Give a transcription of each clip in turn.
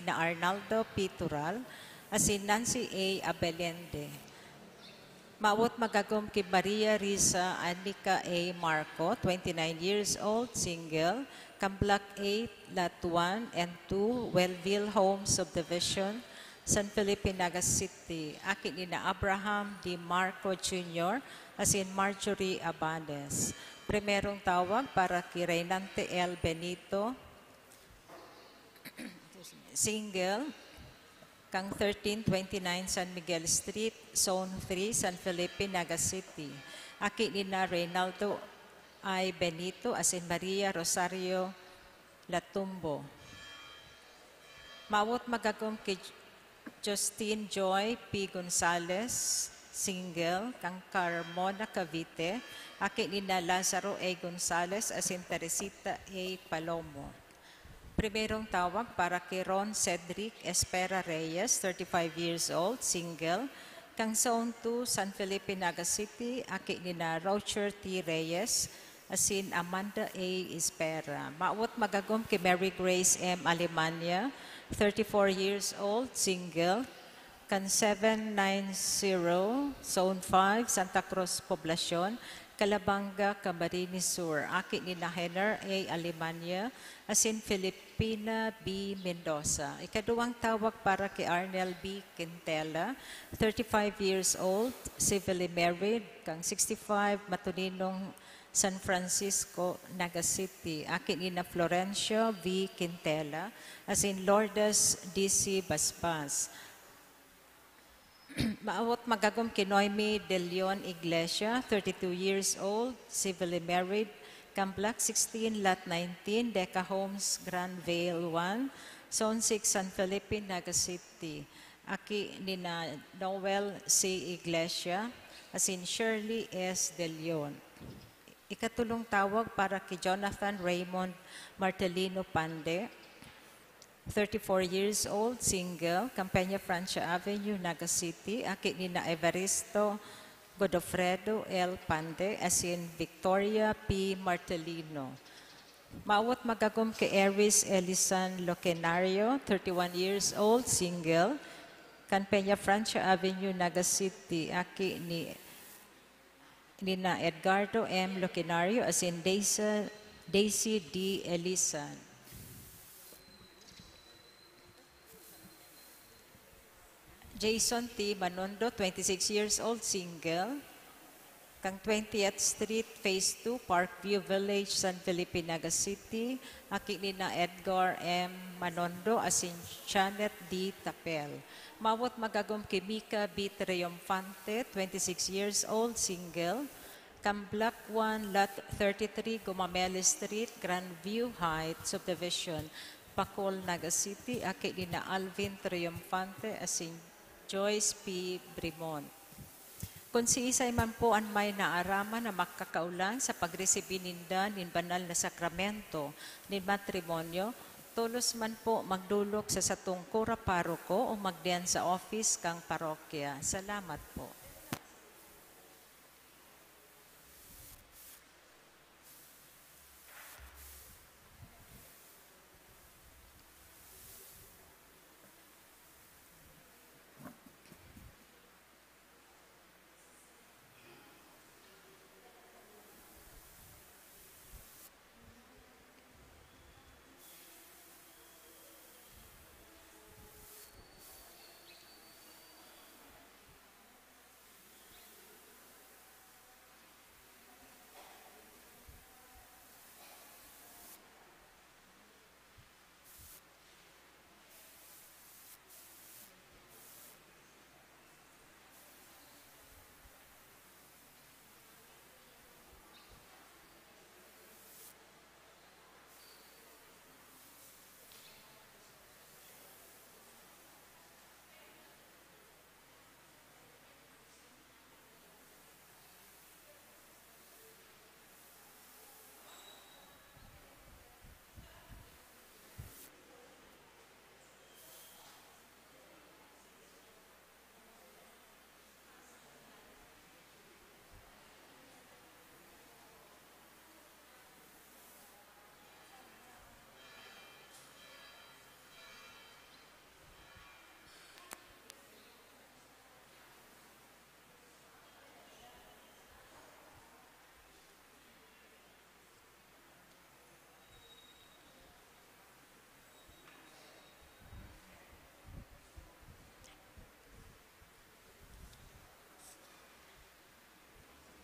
na Arnaldo P. Tural, asin Nancy A. Abelende. Mawot magagom kay Maria Risa Anika A. Marco, 29 years old, single, Block 8, Lot 1 and 2, Wellville Home Subdivision, San Felipe, Naga City. Akin ni na Abraham D. Marco Jr. asin Marjorie Abanes. Primerong tawag para kay Reynante L. Benito, single, kang 1329 San Miguel Street, Zone 3, San Felipe, Naga City. Aki ni na Reynaldo I. Benito asin Maria Rosario Latumbo. Mawot magagom kay Justine Joy P. Gonzales, single, kang Carmona, Cavite. Aki ni na Lazaro A. Gonzales asin Teresita A. Palomo. Primerong tawag para kay Ron Cedric Espera Reyes, 35 years old, single, kang Zone 2, San Felipe, Naga City. Aki ni na Rocher T. Reyes, asin Amanda A. Espera. Maawot magagom kay Mary Grace M. Alemania, 34 years old, single, kang 790, Zone 5, Santa Cruz, Poblacion, Calabanga, Camarines Sur. Aki ni na Henner A. Alemania, asin Filipina B. Mendoza. Ikaduwang tawag para kay Arnel B. Quintela, 35 years old, civilly married, kang 65, Matuninong, San Francisco, Naga City. Aki ni na Florencio V. Quintela, asin Lourdes D.C. Basbas. Maawot magagom kay Noemi De Leon Iglesia, 32 years old, civilly married, Block 16, Lot 19, Deca Homes, Grand Vale 1, Zone 6, San Felipe, Naga City. Aki ni na Noel C. Iglesia, asin Shirley S. De Leon. Ikatulong tawag para kay Jonathan Raymond Martelino Pande, 34 years old, single, Campania Francia Avenue, Naga City. Aki ni na Evaristo Godofredo L. Pande, asin Victoria P. Martelino. Maawat magagom kay Eris Elisan Locenario, 31 years old, single, Campania Francia Avenue, Naga City. Aki ni na Edgardo M. Locenario, asin Daisy D. Elisan. Jason T. Manondo, 26 years old, single, kang 20th Street, Phase 2, Parkview Village, San Felipe, Naga City. Aki ni na Edgar M. Manondo, asin Janet D. Tapel. Mawot magagom kay Mika B. Triumfante, 26 years old, single, kang Block 1, Lot 33, Gumameli Street, Grandview Heights Subdivision, Pacol, Naga City. Aki ni na Alvin Triumfante, asin Joyce P. Brimon. Kung si isay man po ang may naarama na makakaulan sa pagresibi ninda nin banal na sakramento nin matrimonyo, tulos man po magdulok sa satong kura paroko o magdiyan sa office kang parokya. Salamat po.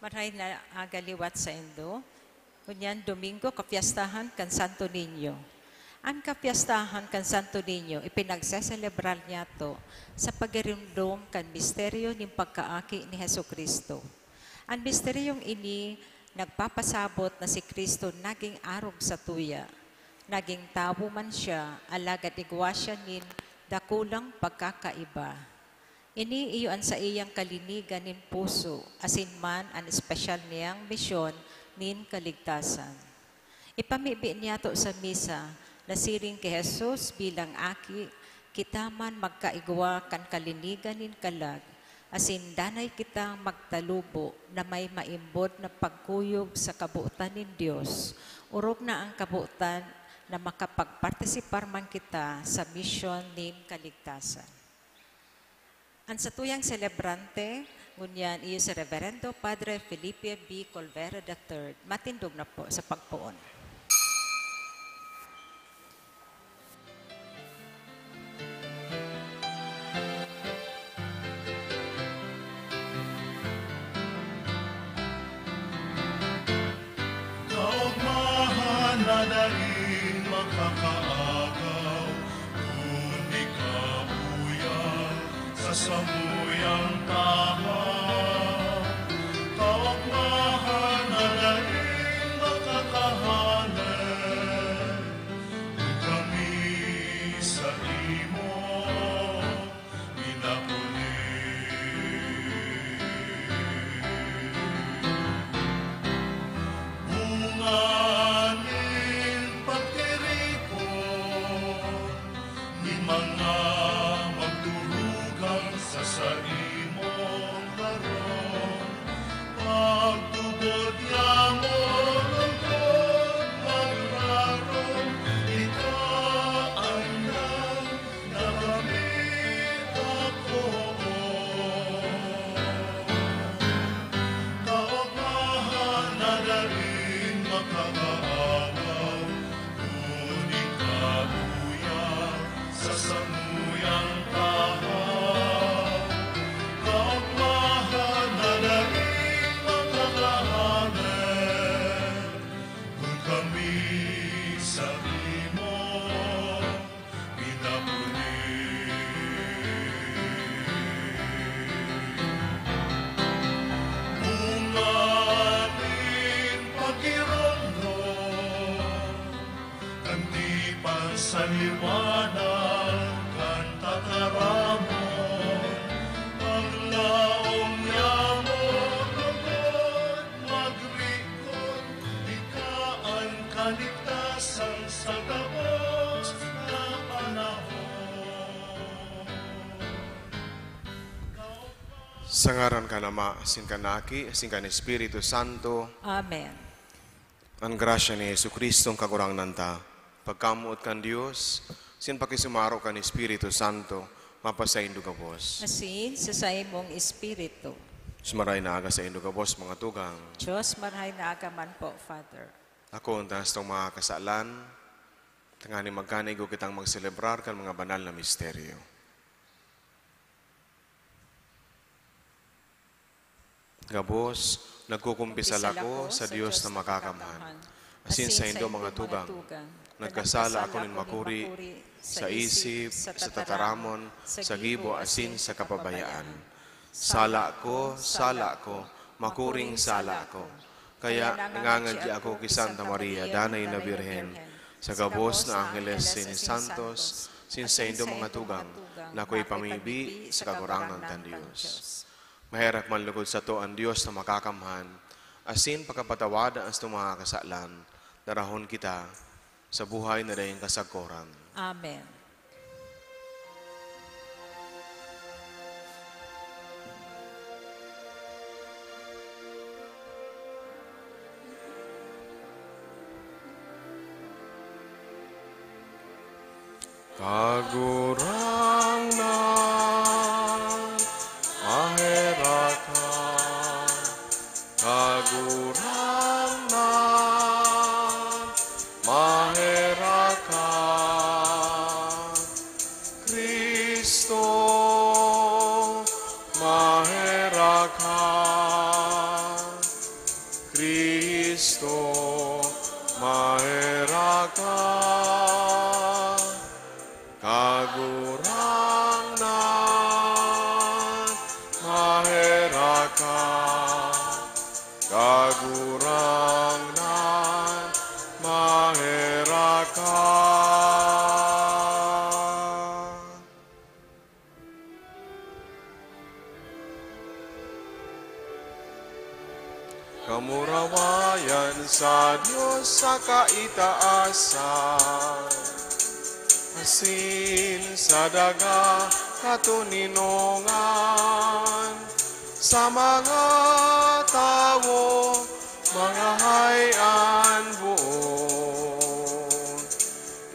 Maray na agaliwat sa Indo. Kunyan, Domingo, kapiyastahan kan Santo Niño. Ang kapiyastahan kan Santo Niño, ipinagseselebrar niya to sa pagirindom kan misteryo ng pagkaaki ni Heso Kristo. Ang misteryong ini, nagpapasabot na si Kristo naging arog sa tuya. Naging tao man siya, alagad igwa siya nin dakulang pagkakaiba. Ini iyon sa iyang kalinigan nin puso, asin man ang espesyal niyang misyon nin kaligtasan. Ipamibi niya to sa misa, nasiring kay Jesus bilang aki, kita man magkaigwa kan kalinigan nin kalag, asin danay kita magtalubo na may maimbod na pagkuyog sa kabuutan nin Dios. Urog na ang kabuutan na makapagpartisipar man kita sa misyon nin kaligtasan. Ang satuyang celebrante, ngunyan iyo si Reverendo Padre Felipe B. Colvera III. Matindog na po sa pagpuon. Kaugmahan na daling makakaagaw, kundi kabuyan sa samuyang tahaw. Kaugmahan na daling makakahanap, kami sa imo pinapuli. Bunganin pagtiripon, ni mga magdurugang sa imong harong. Pagtubod yamo lungkot maglarong, ikaandan na kami ako. Kaugmahan na daling makakaagaw, ngunit kabuyan sa samuyang tahaw. Kaugmahan na daling makakahanap, kung kami sa imo pinapuli. Bunganin pagkirondo, kanti pansaliwanag, kan tataramon, paglaong yamo lungkot magrikot, ikaan kaligtasan sa tapos na panahon. Sa ngaran ka Ama, asin ka Naki, asin ka ni Espiritu Santo, Amen. ang grasya ni Jesu Kristo ang kagurang nanta. Pagkamuot kan Diyos, sin pakisumaro ka ni Espiritu Santo, mapasaindo ka Bos. Asin sa imong espiritu. Sumaray na aga sa indo ka Bos, mga tugang. Diyos, marhay na agaman po, Father. Ako, ang taas tong mga kasalan, tangani magkanigo kitang magselebrar kan mga banal na misteryo. Gabos, nagkukumpisal ako sa Diyos na makakamhan. Asin sa indo mga tugang, nagkasala ako nin makuri sa isip, sa tataramon, sa gibo, asin sa kapabayaan. Sala ko, makuring sala ko. Kaya nangangadya ako kay Santa Maria, Danay na Birhen, sa gabos na Angeles sin Santos, sin sa indo mga tugang, na ako'y pamibi sa kakurangan ng Diyos. Mahirap man lugod sa to ang Diyos na makakamhan, asin pagkapatawada ang mga kasalan, darahon kita sa buhay na dayang kasagkoran. Amen. Kagurang na mahiraka, kagurang na mahiraka, Kristo mahiraka, kagurangnan, maheraka, kagurangnan, maheraka. Kamurawayan sa Diyos sa kaitaasan, asin sa daga katuninongan, sa mga tao, mga hayan buon.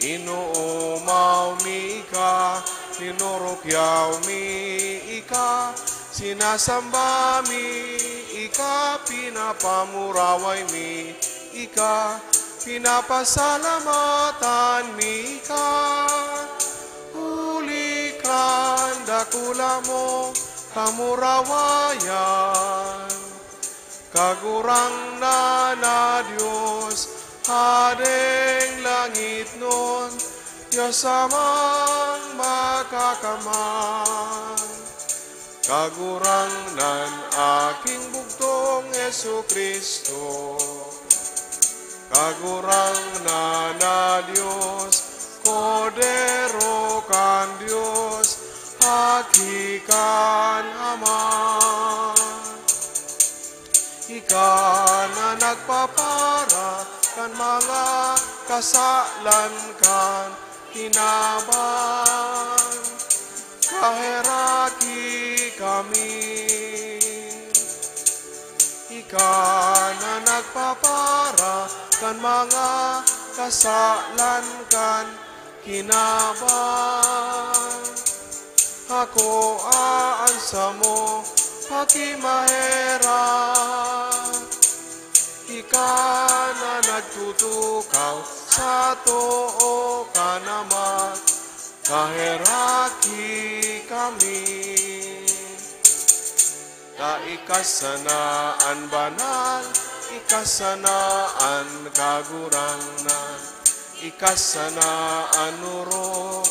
Inuumaw mi ka, tinurukyaw mi ika, sinasamba mi ika, pinapamuraway mi ika, pinapasalamatan mi ika. Ulikan dakula mo kamurawayan, kagurang na Diyos, hadeng langit nun, Diyos amang makakaman. Kagurang nan aking bugtong Yesu Kristo, kagurang na Diyos, kodero kan Diyos, hakikan Ama. Ika na nagpapara kan mga kasalan kan tinaban, kaheraki kami. Ika na nagpapara kan mga kasalan kan kinaban, ako aansa mo pakimahera. Ika na nagtutukaw sa too ka naman, kaheraki kami. Kaikasanaan banal, ikasanaan kagurangnan, ikasanaan nuro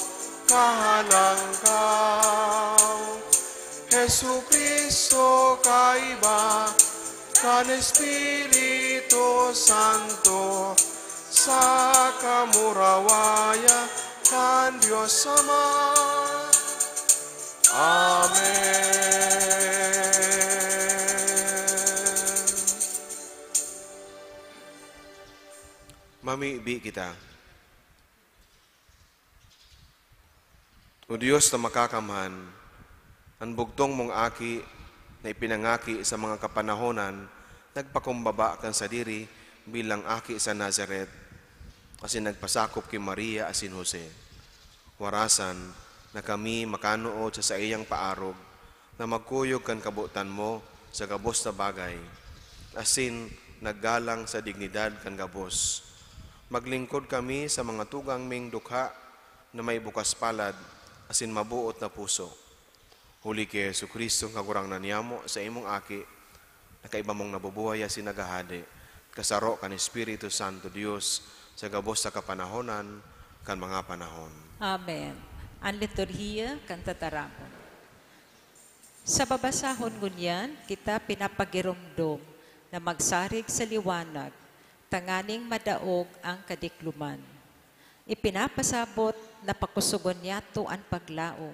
kahalangkaw. Jesu Kristo kaiba, kan Espiritu Santo, sa kamurawaya kan Diyos Ama. Amen. Mamiibi kita. O Diyos na makakamhan, ang bugtong mong aki na ipinangaki sa mga kapanahonan, nagpakumbaba kan sa diri bilang aki sa Nazaret, kasi nagpasakop kay Maria asin Jose. Warasan na kami makanuod sa iyang paarog, na magkuyog kan kabutan mo sa gabos na bagay, asin naggalang sa dignidad kan gabos. Maglingkod kami sa mga tugang ming dukha na may bukas palad, asin mabuot na puso. Huli kay Yesu Kristo, kagurangnan niyamo sa imong aki, na kaiba mong nabubuhay asin nagahade, kasaro kan Espiritu Santo Dios, sa gabos sa kapanahonan, kan mga panahon. Amen. Ang liturhiya kan tataramon. Sa babasahon ngunyan, kita pinapagirumdom na magsarig sa liwanag, tanganing madaog ang kadikluman. Ipinapasabot na pakusugon niyato ang paglaom,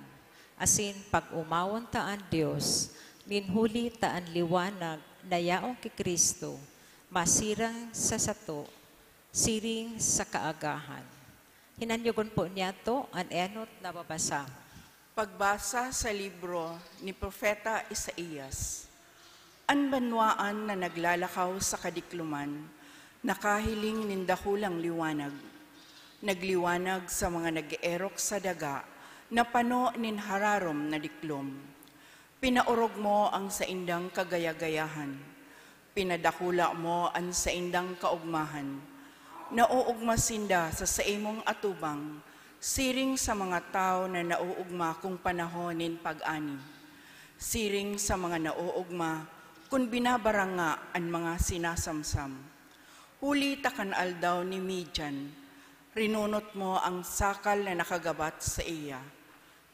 asin pag-umawon taan Diyos, ninhuli taan liwanag na yaong ki Kristo, masirang sa sato, siring sa kaagahan. Hinanyugon po niyato ang enot na babasa. Pagbasa sa libro ni Propeta Isaías. Ang banwaan na naglalakaw sa kadikluman, nakahiling nindahulang liwanag. Nagliwanag sa mga nag-eerok sa daga, na pano nin hararom na diklom. Pinaurog mo ang saindang kagayagayahan. Pinadakula mo ang saindang kaugmahan. Nauugmasinda sa saimong atubang, siring sa mga tao na nauugma kung panahonin pag-ani. Siring sa mga nauugma kung binabaranga ang mga sinasamsam. Huli takan aldaw ni Midian, Rinunot mo ang sakal na nakagabat sa iya.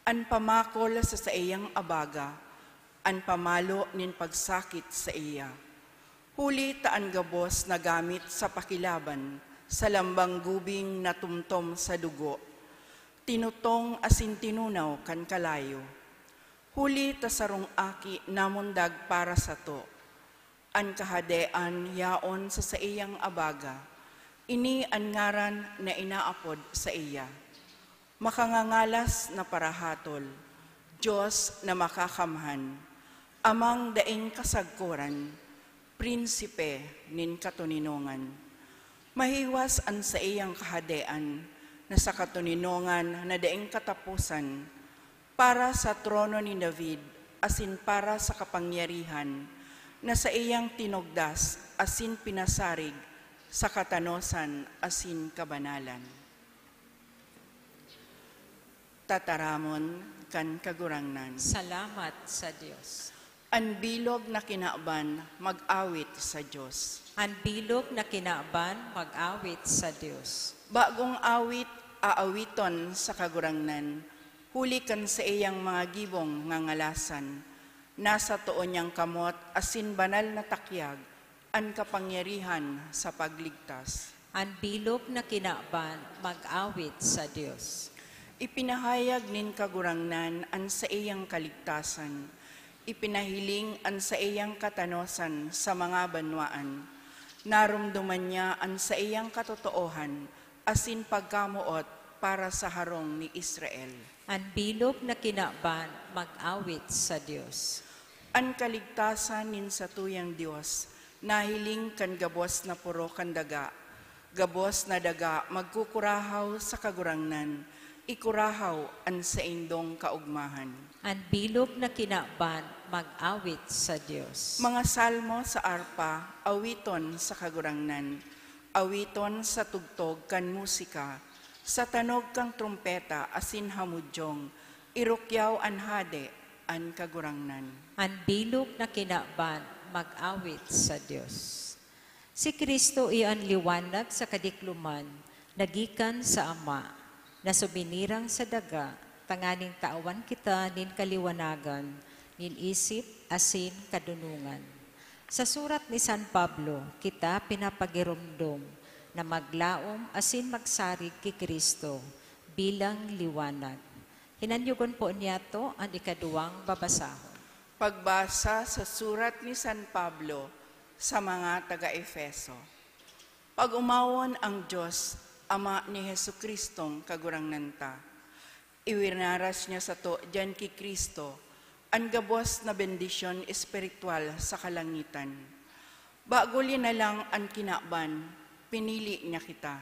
An pamakol sa iyang abaga, an pamalo nin pagsakit sa iya. Huli taan gabos na gamit sa pakilaban, sa lambang gubing na tumtom sa dugo. Tinutong asin tinunaw kan kalayo. Huli ta sarong aki namundag para sa to. An kahadean yaon sa iyang abaga. Ini an ngaran na inaapod sa iya. Makangangalas na parahatol, Diyos na makakamhan, amang daing kasagkuran, prinsipe nin katuninongan. Mahiwas an sa iyang kahadean, na sa katuninongan na daing katapusan, para sa trono ni David, asin para sa kapangyarihan, na sa iyang tinugdas, asin pinasarig, sa katanosan, asin kabanalan. Tataramon kan kagurangnan. Salamat sa Diyos. Ang bilog na kinaaban, mag-awit sa Diyos. Ang bilog na kinaaban, mag-awit sa Diyos. Bagong awit, aawiton sa kagurangnan, huli kan sa iyang mga gibong ngangalasan, nasa tuon niyang kamot, asin banal na takyag, ang kapangyarihan sa pagligtas. Ang bilog na kinaaban, mag-awit sa Diyos. Ipinahayag nin kagurangnan an sa iyang kaligtasan, ipinahiling an sa iyang katanosan sa mga banwaan, narumduman niya an sa iyang katotoohan, asin pagkamuot para sa harong ni Israel. Ang bilog na kinaaban, mag-awit sa Diyos. An kaligtasan nin sa tuyang Diyos, nahiling kan gabos na puro kan daga, gabos na daga magkukurahaw sa kagurangnan, ikurahaw an sa indong kaugmahan. Ang bilog na kinaaban, mag-awit sa Diyos. Mga salmo sa arpa, awiton sa kagurangnan, awiton sa tugtog kan musika, sa tanog kang trumpeta asin hamudyong, irukyaw an hade an kagurangnan. Ang bilog na kinaaban, mag-awit sa Diyos. Si Kristo iyan liwanag sa kadikluman, nagikan sa Ama, na subinirang sa daga, tanganing taawan kita nin kaliwanagan, nin isip asin kadunungan. Sa surat ni San Pablo, kita pinapagirumdom na maglaom asin magsarig kay Kristo bilang liwanag. Hinanyugon po niya to ang ikaduwang babasahon. Pagbasa sa surat ni San Pablo sa mga taga-Efeso. Pag umawon ang Diyos, Ama ni Jesucristong kagurangnan ta, iwinaras niya sa to diyan ki Kristo, ang gabos na bendisyon espiritual sa kalangitan. Bago na lang ang kinaban, pinili niya kita.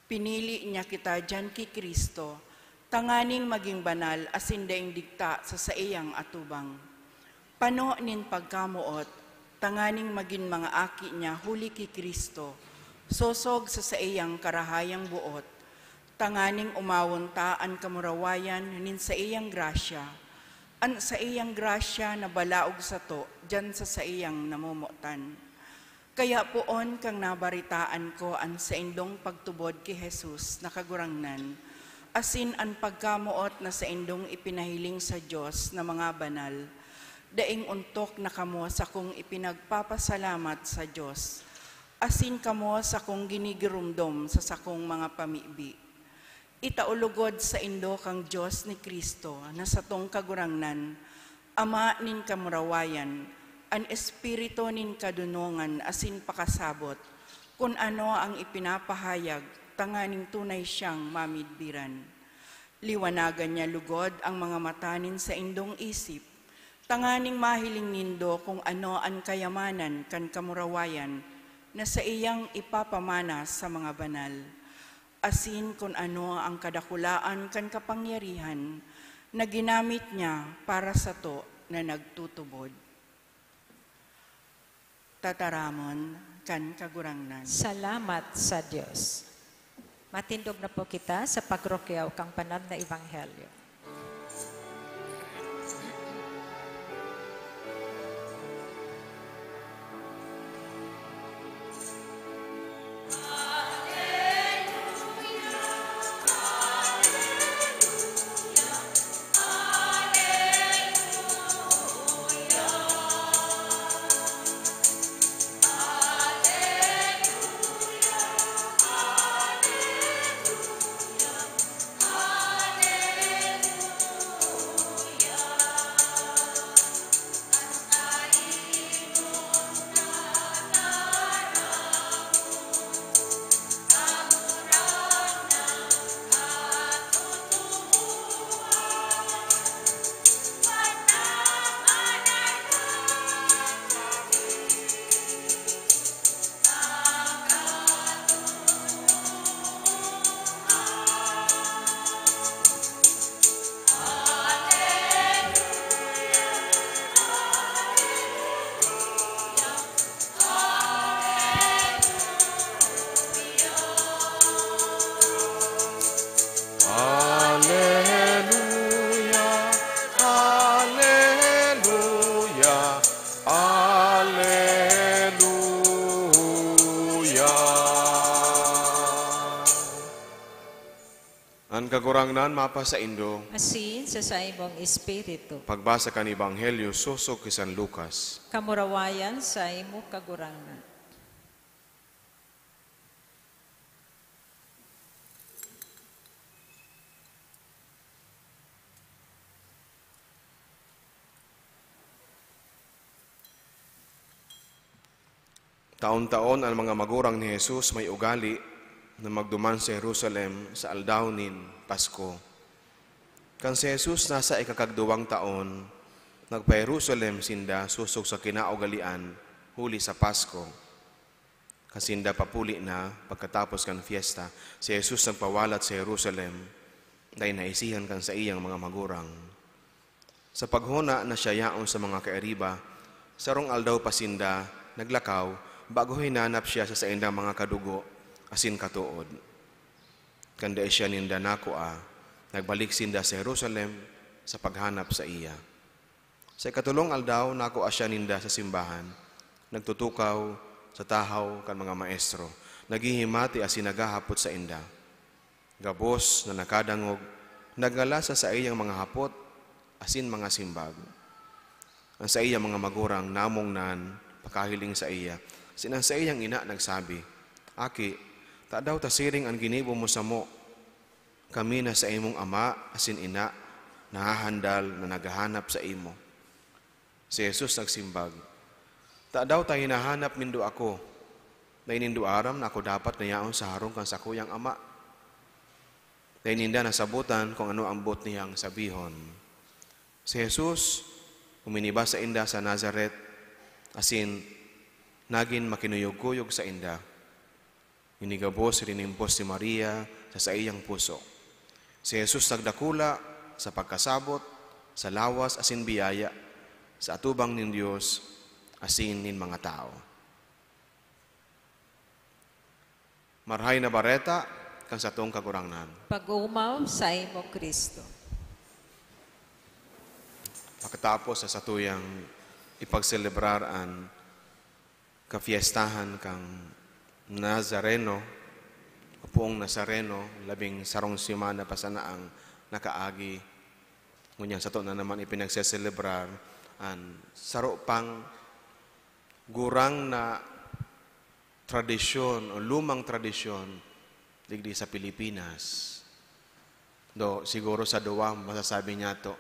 Pinili niya kita diyan ki Kristo, tanganing maging banal asin daing dikta sa iyang atubang. Pano nin pagkamuot, tanganing maging mga aki niya huli ki Kristo, sosog sa iyang karahayang buot, tanganing umawon ta an kamurawayan nin sa iyang grasya, an sa iyang grasya na balaog sa to, dyan sa iyang namumutan. Kaya poon kang nabaritaan ko an sa indong pagtubod ki Jesus na kagurangnan, asin an pagkamuot na sa indong ipinahiling sa Diyos na mga banal, daing untok na kamo sa kong ipinagpapasalamat sa Diyos, asin kamo sa kong ginigirumdom sa sakong mga pamibi. Itaulugod sa indo kang Diyos ni Kristo na sa tong kagurangnan, Ama nin kamurawayan, an espiritu nin kadunungan asin pakasabot, kung ano ang ipinapahayag, tanganing tunay siyang mamidbiran. Liwanagan niya lugod ang mga matanin sa indong isip, tanganing mahiling nindo kung ano ang kayamanan kan kamurawayan, na sa iyang ipapamana sa mga banal, asin kung ano ang kadakulaan kan kapangyarihan na ginamit niya para sa to na nagtutubod. Tataramon kan kagurangnan. Salamat sa Diyos. Matindog na po kita sa pagrokyaw kang banal na ebanghelyo. Ang kagurangnan mapa sa Indo, asin sa imong espiritu. pagbasa kan Ebanghelyo susok kay San Lucas. Kamurawayan sa imo kagurangan. Taon-taon ang mga magurang ni Jesus may ugali na magduman sa Jerusalem sa aldaw nin Pasko. Kan si Jesus nasa ikakagduwang taon, nagpa-Jerusalem sinda susok sa kinaugalian huli sa Pasko. Kasinda papuli na pagkatapos kan fiesta, si Jesus nagpawalat sa Jerusalem dahil naisihan kan sa iyang mga magurang. Sa paghuna na siya yaon sa mga kaeriba, sarong aldaw pasinda naglakaw bago hinanap siya sa saindang mga kadugo asin katuod. Kanda siya ninda nakoa, nagbalik sinda sa Jerusalem sa paghanap sa iya. Sa ikatulong aldaw, nakoa siya ninda sa simbahan, nagtutukaw sa tahaw kan mga maestro, naghihimati asin nagahapot sa inda. Gabos na nakadangog, naggalasa sa iyang mga hapot asin mga simbag. Ang sa iyang mga magurang namong nan pakahiling sa iya, sinang sa iyang ina nagsabi, Aki, ta daw tasiring ang ginibo mo sa mo. Kami na sa imong ama asin ina, nahahandal na naghahanap sa imo. Si Jesus nagsimbag, ta daw ta hinahanap nindo ako, na inindo aram na ako dapat nayaon sa harong kan sa kuyang ama. Dahil ninda nasabutan kung ano ang bot niyang sabihon. Si Jesus, uminiba sa inda sa Nazaret, asin nagin makinuyog-kuyog sa inda. Inigabos rinimpos si Maria sa iyang puso. Si Jesus nagdakula sa pagkasabot, sa lawas asin biyaya, sa atubang nin Diyos, asin nin mga tao. Marhay na bareta, kan sa tong kagurangnan. Pag-umaw sa imo Kristo. Pagkatapos sa satuyang ipagselebrar ang kafiestahan kang Nazareno, Puong Nazareno, 11 simana pa sana ang nakaagi. Ngunyan sa to na naman ipinagseselebrar ang saro pang gurang na tradisyon o lumang tradisyon digdi sa Pilipinas. Do siguro sa duwa masasabi niya to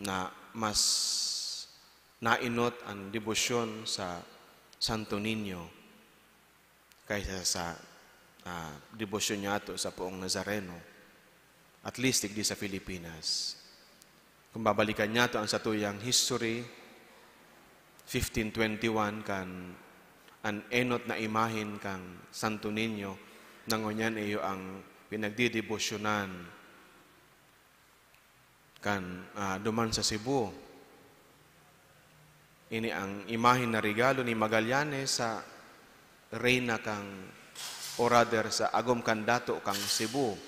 na mas nainot ang debosyon sa Santo Niño kaysa sa debosyon niya to sa Puong Nazareno. At least digdi sa Pilipinas. Kung babalikan niya to ang satuyang history, 1521 kan an enot na imahin kang Santo Niño nangonyan iyo ang pinagdidebosyonan kan duman sa Cebu. Ini ang imahin na regalo ni Magallanes sa reyna kang orader sa agom kandato kang Cebu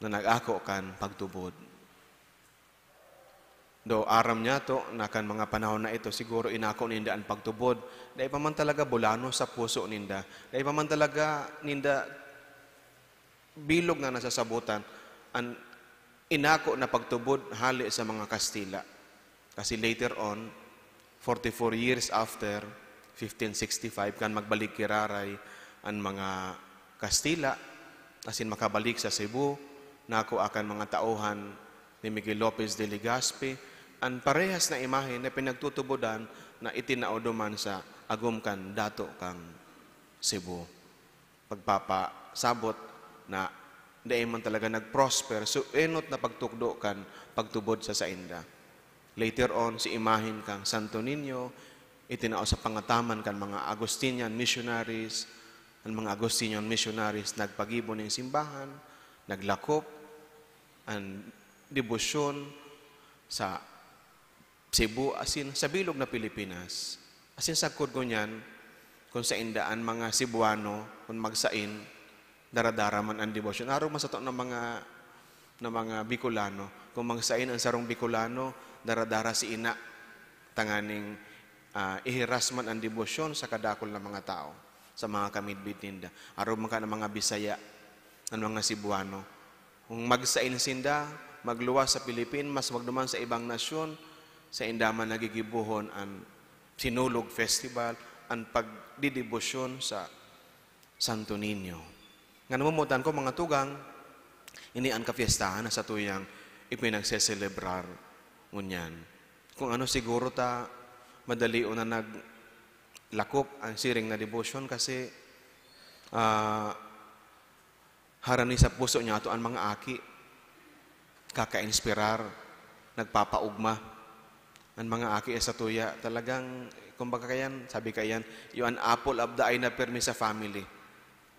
na nag-ako kan pagtubod. Do aram niya to na kan mga panahon na ito siguro inako ninda ang pagtubod. Dahil pa man talaga bulano sa puso ninda. Dahil pa man talaga ninda bilog na nasasabutan ang inako na pagtubod hali sa mga Kastila. Kasi later on, 44 years after 1565 kan magbalik kiraray ang mga Kastila asin makabalik sa Cebu nako akan mga tauhan ni Miguel Lopez de Legazpi ang parehas na imahe na pinagtutubodan na itinauduman sa agom kan dato kang Cebu. Pagpapasabot na dahil man talaga nag-prosper, so enot na pagtukdo kan pagtubod sa sainda. Later on, si imahin kang Santo Niño, itinao sa pangataman kan mga Agustinian missionaries. Ang mga Agustinian missionaries nagpagibo ng simbahan, naglakop, ang debosyon sa Cebu, asin sa bilog na Pilipinas. Asin sa kod ko niyan, kung sa indaan mga Cebuano, kung magsain, daradara man ang debosyon. Araw masato ng mga Bicolano, kung magsain ang sarong Bicolano, daradara si ina, tanganing ihiras man ang debosyon sa kadakol ng mga tao, sa mga kamidbid ninda. Araw man ka ng mga Bisaya, ng mga Cebuano. Kung magsain sinda, magluwas sa Pilipinas, mas magduman sa ibang nasyon, sa indaman nagigibuhon ang Sinulog Festival, ang pagdidibusyon sa Santo Niño. Nga namumutan ko mga tugang, ini ang kafiestahan na sa tuyang ipinagseselebrar ngunyan. Kung ano siguro ta, madali o na naglakop ang siring na devotion kasi harani sa puso niya ito ang mga aki, kaka-inspirar, nagpapaugma. Ang mga aki sa tuya, talagang, kumbaga kayan, sabi kayan, yung apple of the eye na permi sa family.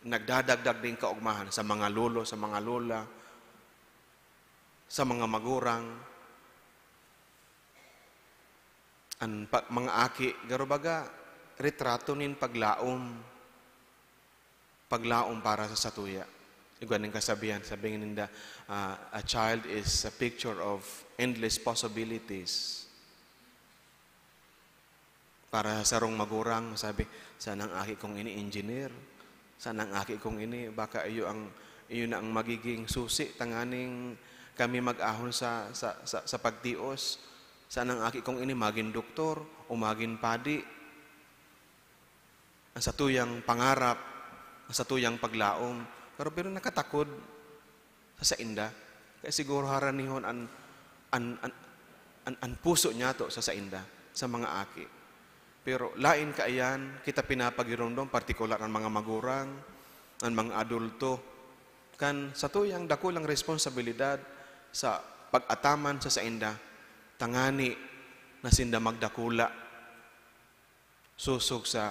Nagdadagdag din kaugmahan sa mga lolo, sa mga lola, sa mga magurang. Ang mga aki, garubaga, retrato nin paglaom para sa satuya. Iguan ng kasabihan, sabihin ninda, a child is a picture of endless possibilities. Para sa sarong magurang, sabi, saan ang aki kong ini engineer? Saan ang aki kong ini? Baka iyo na ang magiging susi, tanganing kami mag-ahon sa pagtios. Saan ang aki kong ini maging doktor o maging padi? Ang satuyang pangarap, ang satuyang paglaom. Pero nakatakod sa inda. Kaya siguro haranihon ang puso niya to sa inda, sa mga aki. Pero lain kaayan, kita pinapagirondong, partikular ang mga magurang, ang mga adulto, kan sa tuyang dakulang responsibilidad sa pag-ataman sa inda, tangani na sinda magdakula, susog sa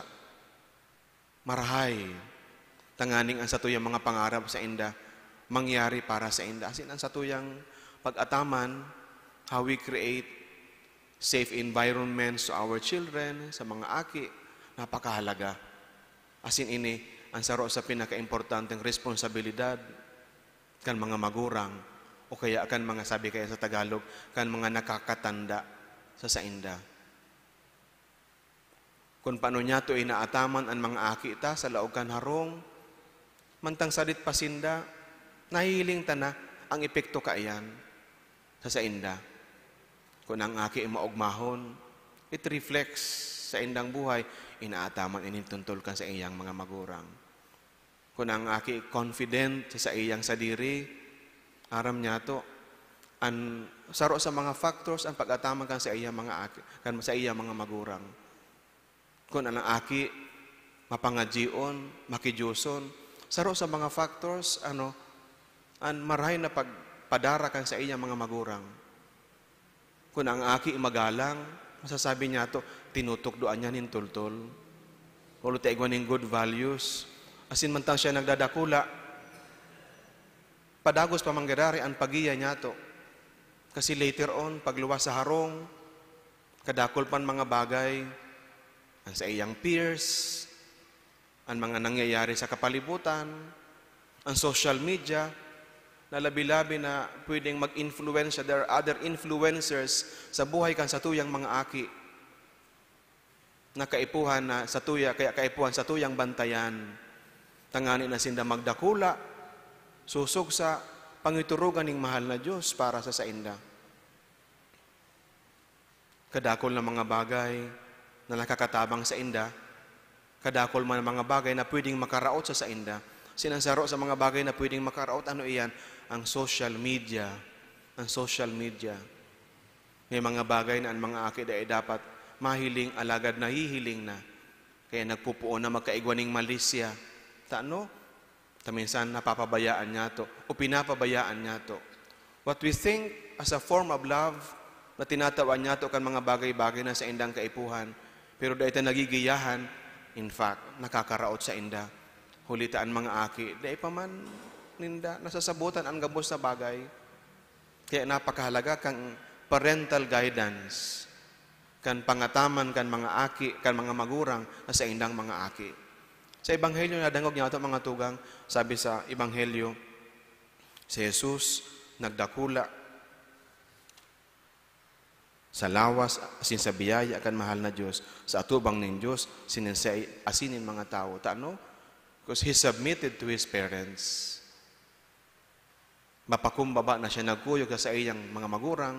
marahay, tanganing ang satuyang mga pangarap sa inda, mangyari para sa inda. Asin ang satuyang pag-ataman, how we create safe environments to our children, sa mga aki, napakahalaga. Asin ini, ang saro sa pinaka-importanteng responsibilidad kan mga magurang, o kaya kan mga, sabi kaya sa Tagalog, kan mga nakakatanda sa inda. Kung paano niya ito inaataman ang mga aki ita sa laog kan harong, mantang sadit pasinda, nahihiling ta na ang epekto kaayan sa inda. Kung ang aki maugmahon, it reflects sa indang buhay, inaataman inintuntol ka sa iyang mga magurang. Kung ang aki confident sa iyang sadiri, aram niya to, ang saro sa mga factors ang pag-ataman kan sa iyang mga aki, kan sa iyang mga magurang. Kung ang aki mapangadjion, makidyuson, saro sa mga factors, ang marahay na pagpadara kan sa iyang mga magurang. Kung ang aki magalang, masasabi niya to, tinutukdoan niya nin tultol. Ulo taigwan ng good values. Asin mantang siya nagdadakula, padagos pa manggadari ang pagiya niya to. Kasi later on, pagluwas sa harong, kadakol pan mga bagay, ang sa iyang peers, ang mga nangyayari sa kapalibutan, ang social media, na labi-labi na pwedeng mag-influence, there are other influencers sa buhay kan sa tuyang mga aki na kaipuhan na sa tuya, kaya kaipuhan sa tuyang bantayan. Tangani na sinda magdakula, susog sa pangiturugan ng mahal na Diyos para sa inda. Kadakol na mga bagay na nakakatabang sa inda, kadakol man mga bagay na pwedeng makaraot sa inda. Sinansaro sa mga bagay na pwedeng makaraot, ano iyan? Ang social media. Ang social media. May mga bagay na ang mga akid ay dapat mahiling, alagad na hihiling na. Kaya nagpupuon na magkaigwaning malisya. Taano? Taminsan napapabayaan niya to o pinapabayaan niya to. What we think as a form of love na tinatawan niya to kan mga bagay-bagay na sa indang kaipuhan, pero dahil ito nagigiyahan, in fact, nakakaraot sa inda. Hulitaan mga aki, dahil pa man ninda, nasasabutan ang gabos na bagay. Kaya napakahalaga kang parental guidance, kan pangataman, kan mga aki, kan mga magurang na sa indang mga aki. Sa Ebanghelyo, nadangog niya ito mga tugang, sabi sa Ebanghelyo, si Jesus nagdakula sa lawas, asin sa biyaya kan mahal na Diyos, sa atubang ng Diyos, asinin mga tao. Taano? Because He submitted to His parents. Mapakumbaba na siya nagkuyog sa iyang mga magurang,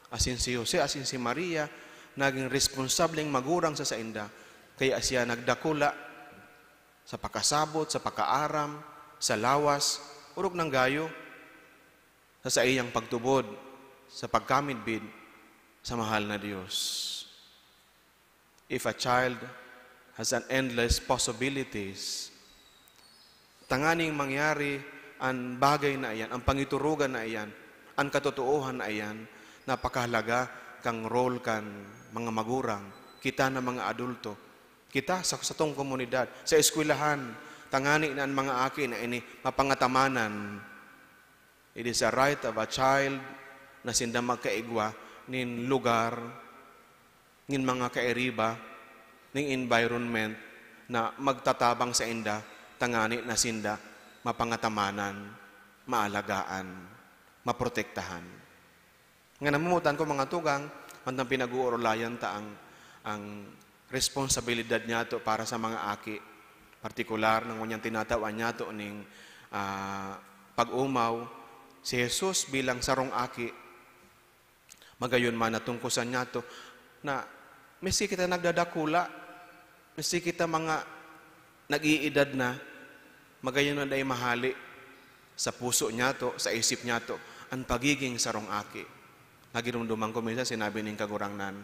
asin si Jose, asin si Maria, naging responsableng magurang sa inda. Kaya siya nagdakula sa pakasabot, sa pakaaram, sa lawas, urog ng gayo, sa iyang pagtubod, sa pagkamidbid, sa mahal na Diyos. If a child has an endless possibilities, tanganing mangyari ang bagay na iyan, ang pangiturugan na iyan, ang katotohan na iyan, napakahalaga kang role kan mga magurang, kita na mga adulto, kita sa tong komunidad, sa eskwelahan, tangani na ang mga aki na ini mapangatamanan. It is a right of a child na sinda magkaigwa nin lugar, nin mga kairiba, ning environment na magtatabang sa inda, tangani na sinda mapangatamanan, maalagaan, maprotektahan. Nga namumutan ko mga tugang, mantang pinag-uurulayan ta ang responsibilidad niya to para sa mga aki. Partikular ng kanyang tinatawan niya to ning pag-umaw, si Jesus bilang sarong aki, magayon man natungkusan niya to, na misi kita nagdadakula, misi kita mga nag-iedad na, magayon na day mahali sa puso niya to, sa isip niya to, ang pagiging sarong aki. Nagirumduman ko minsan, sinabi ning kagurangnan,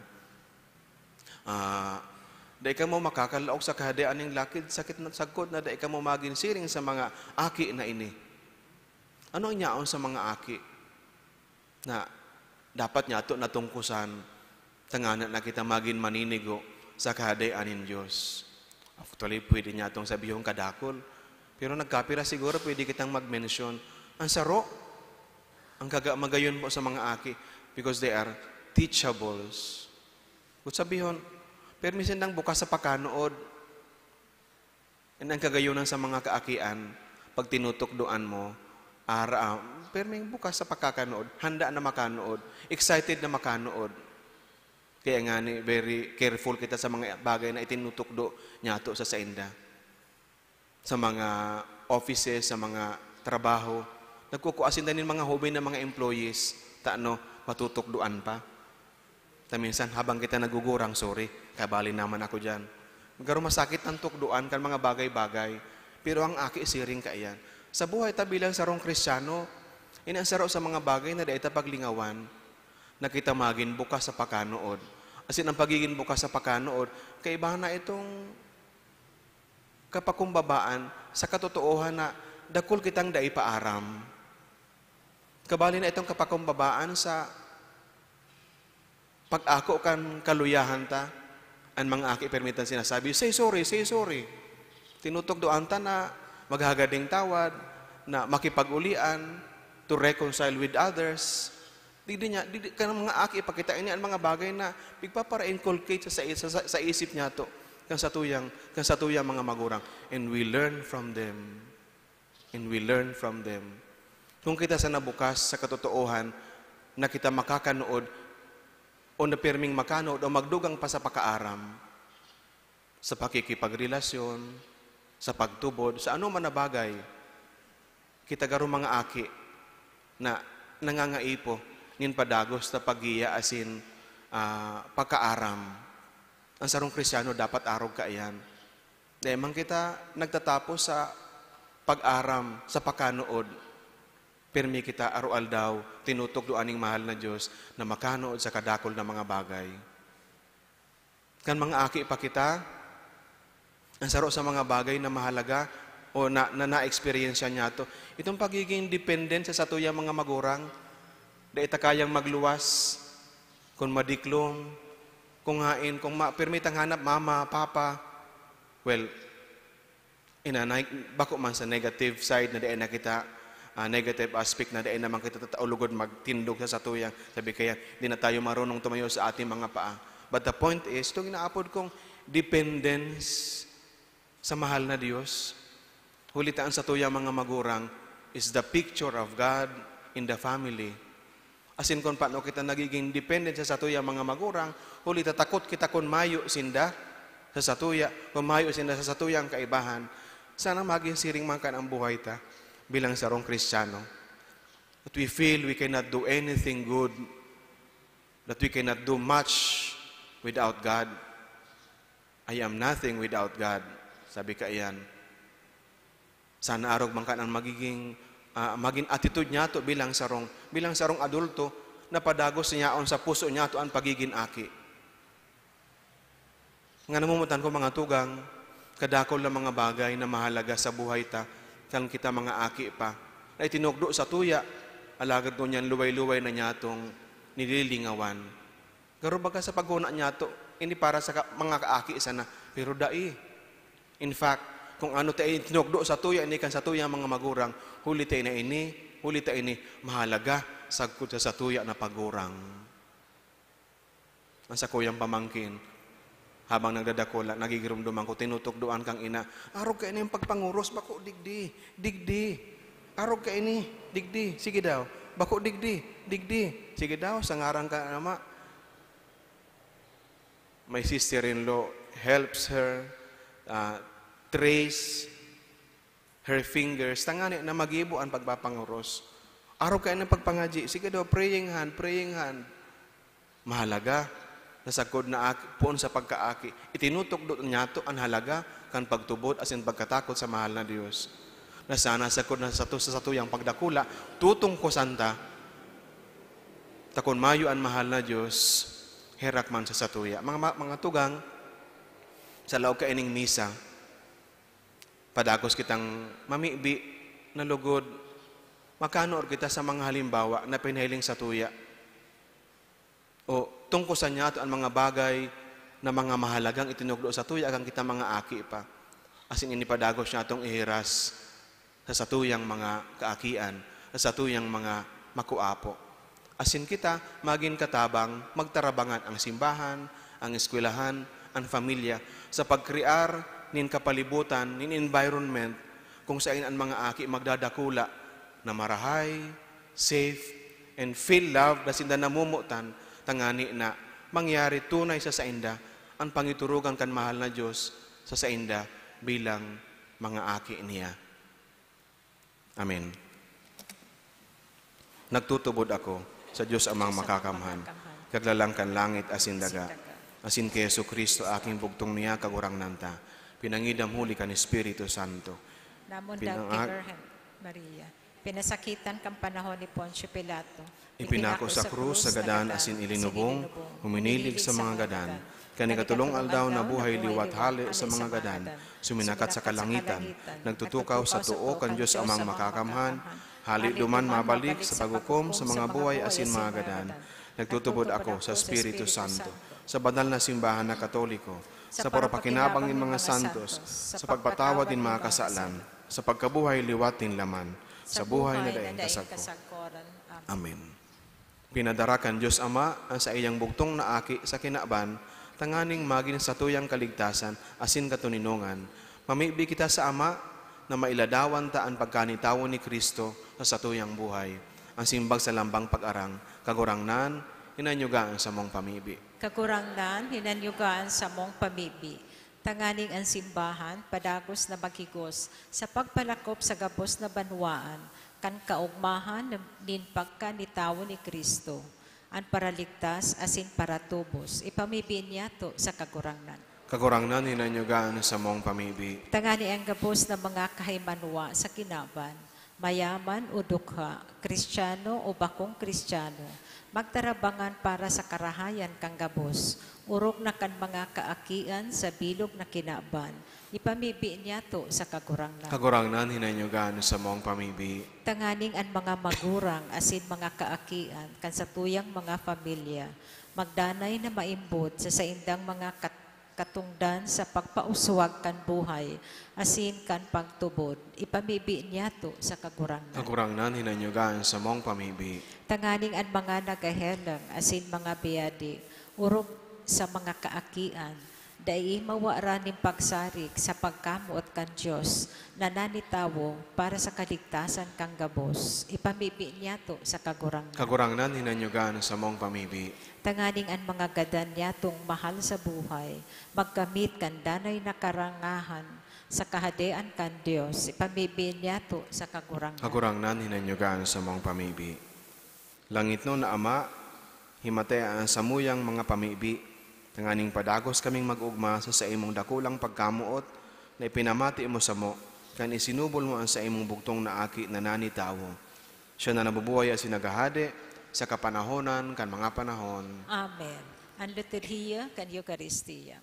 dahil ka mo makakalaok sa kahadian ng lakid, sakit na sagkod na dahil ka mo maginsiring sa mga aki na ini. Ano ang nyaon sa mga aki? Na dapat niya ito natungkusan, tanganan na kita magin maninigo sa kahadian ng Diyos. Actually, pwede niya itong sabihong kadakol. Pero nagkapira siguro, pwede kitang mag-mention. Ang saro, ang magayon po sa mga aki, because they are teachables. Kung sabihon, pero minsan nang bukas sa pakanood, and ang kagayunan sa mga kaakian, pag tinutukdoan mo, pero may bukas sa pakakanood, handa na makanood, excited na makanood. Kaya nga ni, very careful kita sa mga bagay na itinutukdo niya to sa sainda. Sa mga offices, sa mga trabaho, nagkukuasin din mga hobby ng mga employees, matutukduan pa. Minsan, habang kita nagugurang, sorry, kabali naman ako dyan. Magkaroon masakit ang tukduan kan mga bagay-bagay, pero ang aki siring ka iyan. Sa buhay ta bilang sarong Kristiyano, inansaro sa mga bagay na daita paglingawan, na kita maging bukas sa pakanood. Asin ang pagiging bukas sa pakanood, kaibahan na itong kapakumbabaan sa katotoohan na dakol kitang daipaaram. Kabali na itong kapakumbabaan sa pag-ako kan kaluyahan ta, ang mga aki permitan sinasabi, say sorry, say sorry. Tinutugdoan ta na maghagading tawad, na makipag-ulian, to reconcile with others. Di mga aki ipakita ini ang mga bagay na pigpapara-inculcate sa isip niya to, kan satuyang mga magurang. And we learn from them. And we learn from them. Kung kita sa nabukas sa katotoohan na kita makakanood o napirming makanood o magdugang pa sa pakaaram, sa pakikipagrelasyon, sa pagtubod, sa ano man na bagay, kita garo mga aki na nangangaipo, nin padagos na paggiya asin pagkaaram. Ang sarong Kristiyano dapat arog ka iyan. Dahil man kita nagtatapos sa pag-aram, sa pakanood, pirmi kita arual daw, tinutugdoan ng mahal na Diyos na makanood sa kadakol na mga bagay. Kan mga aki pa kita, ang saro sa mga bagay na mahalaga o na-experience niya to. Itong pagiging dependent sa satuyang mga magurang, dahil ta kayang magluwas, kung madiklom, kung hain, kung permitang hanap mama, papa, well, bako man sa negative side na diyan na kita, negative aspect na diyan naman kita tataulugod magtindog sa satuyang, sabi kaya, di na tayo marunong tumayo sa ating mga paa. But the point is, itong inaapod kong dependence sa mahal na Diyos, hulitaan sa tuyang mga magurang, is the picture of God in the family. Asin kung paano kita nagiging dependent sa satuyang mga magurang, huli tatakot kita kung mayo sinda sa satuya, kung mayo sinda sa satuyang kaibahan, sana maging siring man kan ang buhay ta bilang sarong Kristiyano. that we feel we cannot do anything good, that we cannot do much without God. I am nothing without God. Sabi ka iyan. Sana arog man ka ang maging attitude niya to bilang sarong adulto na padagos niya sa puso niya to ang pagiging aki. Nga namumutan ko mga tugang, kadakol na mga bagay na mahalaga sa buhay ta, kan kita mga aki pa, na itinugdo sa tuya, alagad ko niyan luway-luway na niya itong nililingawan. Garo baga sa paguna niya to, hindi para sa mga kaaki sana, pero dai. In fact, kung ano tayo tinugdo sa tuya, hindi kan sa tuya mga magurang, huli tayo ini, mahalaga sagkod sa tuya na pagurang. Ang sa kuyang pamangkin, habang nagdadakula, nagigirumduman ko, tinutugduan kang ina, arog ka ini yung pagpanguros, bako digdi. Arog ka ini, digdi, sige daw. Bako digdi, sige daw, sangarang ka nama. My sister-in-law helps her trace her fingers, tangani na magibo ang pagpapanguros. Araw kayo ng pagpangaji, sige daw, praying hand. Mahalaga, nasagkod na puon sa pagkaaki. Itinutok doon niya to ang halaga kan pagtubod as in pagkatakot sa mahal na Diyos. Na sana sagkod na sa satuyang pagdakula, tutong ko santa, takon mayo ang mahal na Diyos, herak man sa satuya. Mga tugang, sa laog ka ining misa, padagos kitang mamibi na lugod, makanoor kita sa mga halimbawa na pinahiling sa tuya. O tungkusan niya ito ang mga bagay na mga mahalagang itinugdo sa tuya kang kita mga aki pa. Asin inipadagos niya itong ihiras sa satuyang mga kaakian, sa satuyang mga makuapo. Asin kita maging katabang, magtarabangan ang simbahan, ang eskwelahan, ang pamilya, sa pagkrear nin kapalibutan, nin environment, kung saan ang mga aki magdadakula na marahay, safe, and feel love na sinda namumutan, tangani na mangyari tunay sa sainda ang pangiturugan kan mahal na Diyos sa sainda bilang mga aki niya. Amen. Nagtutubod ako sa Diyos amang makakamhan, kaglalang kan langit asin daga, asin kay Yesu Kristo aking bugtong niya kagurang nanta, pinangidam huli kan Espiritu Santo. Namundag kay Virgen Maria, pinasakitan kang panahon ni Poncio Pilato, ipinako sa krus sa gadan asin ilinubong, huminilig sa mga gadan, kanikatulong aldaw na buhay liwat hali sa mga gadan, suminakat sa kalangitan, nagtutukaw sa tuo kan Diyos amang makakamhan, hali duman mabalik sa paghukom sa mga buhay asin mga gadan, nagtutubod ako sa Espiritu Santo, sa banal na simbahan na Katoliko, sa parapakinabang din mga santos, sa pagpatawad din mga kasalan, sa pagkabuhay liwat din laman, sa buhay na daing kasagkoran. Amen. Pinadarakan Diyos Ama ang sa iyang bugtong na aki sa kinaban, tanganing maging sa tuyang kaligtasan, asin katuninungan. Mamibi kita sa Ama na mailadawan ta ang pagkanitawon ni Kristo sa tuyang buhay. Ang simbag sa lambang pag-arang, kagurangnan, hinanyugaan sa mong pamibi. Kagurangnan, hinanyugaan sa mong pamibi. Tanganing ang simbahan, padagos na magigos, sa pagpalakop sa gabos na banwaan, kan kaugmahan nin pagkanitawo ni Kristo, ang paraligtas asin para tubos, ipamibin niya to sa kagurangnan. Kagurangnan, hinanyugaan sa mong pamibi. Tangani ang gabos na mga kahimanwa sa kinaban, mayaman o dukha, Kristiyano o bakong Kristiyano, magtarabangan para sa karahayan kang gabos, urok na kan mga kaakian sa bilog na kinaban, ipamibi niya to sa kagurangnan. Kagurangnan, hinanyugaan sa mong pamibi. Tanganing ang mga magurang asin mga kaakian kan sa tuyang mga pamilya, magdanay na maimbot sa saindang mga katungdan sa pagpauswag kan buhay, asin kan pagtubod, ipamibi niya to sa kagurangnan. Kagurangnan, hinanyugaan sa mong pamibi. Tanganing ang mga nagahelang, asin mga biyadi, urog sa mga kaakian, dai mawara ning pagsarik sa pagkamuot kan Diyos, na nanitawo para sa kaligtasan kang gabos, ipamibi niya to sa kagurangnan. Kagurangnan, hinanyugaan sa mong pamibi. Tanganing ang mga gadan niya tong mahal sa buhay, magkamit kan danay na karangahan, sa kahadean kan Dios ipamibi niya to sa kagurangnan. Kagurangnan hinanyugan sa mong pamibi. Langit no na Ama, himate ang samuyang mga pamibi, tanganing padagos kaming mag-ugma sa imong dakulang pagkamuot na ipinamati mo sa mo, kan isinubol mo ang sa imong bugtong na aki na nanitawo. Siya na nabubuhay at sinagahade sa kapanahonan kan mga panahon. Amen. Ang liturhiya kan Eucharistia.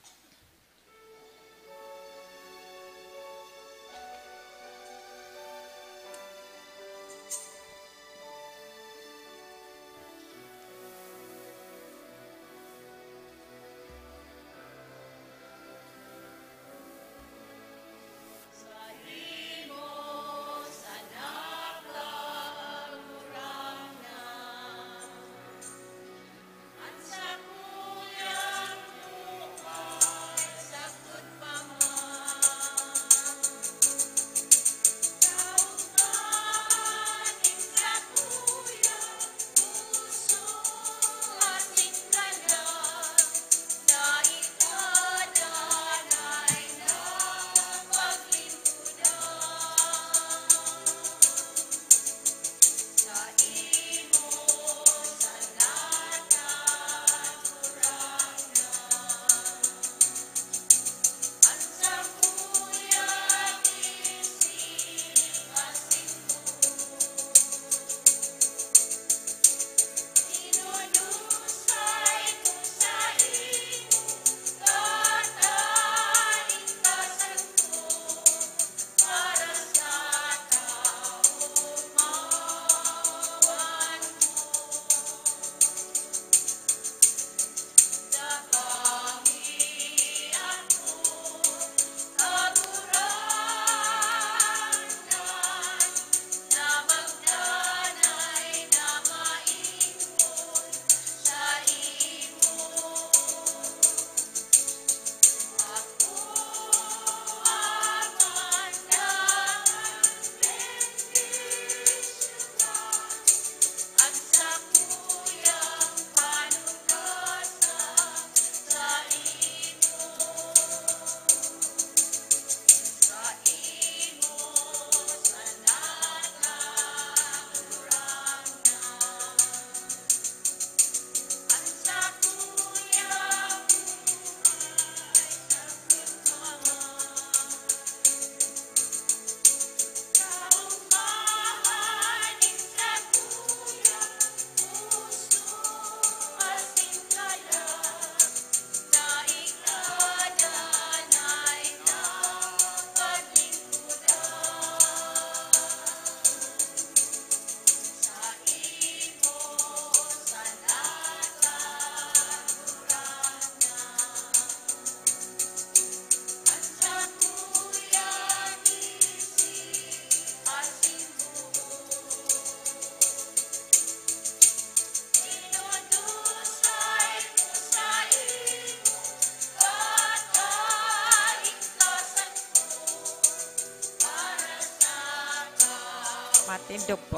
Matindog po.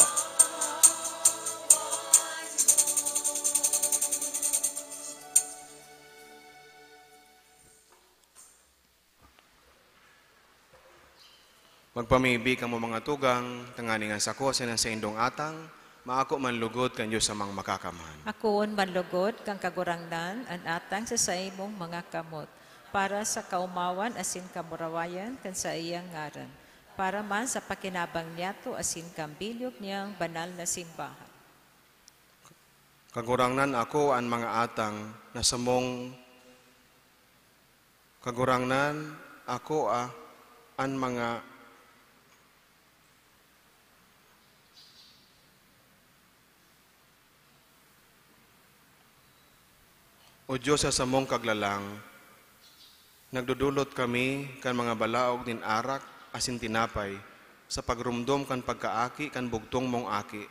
Magpamibi ka mo mga tugang, tanganing ang sako sa indong atang, maako man lugod kan Diyos sa mga makakaman. Akoon manlugod kang kagurangnan an atang sa imong mga kamot para sa kaumawan asin kamurawayan kan sa iyang ngaran. Para man sa pakinabang niyato asin kambilyog niyang banal na simbahan. Kagurangnan ako ang mga atang na samong kagurangnan ako ang mga O Diyos sa samong kaglalang, nagdudulot kami kan mga balaog nin arak asin tinapay sa pagrumdom kan pagkaaki kan bugtong mong aki.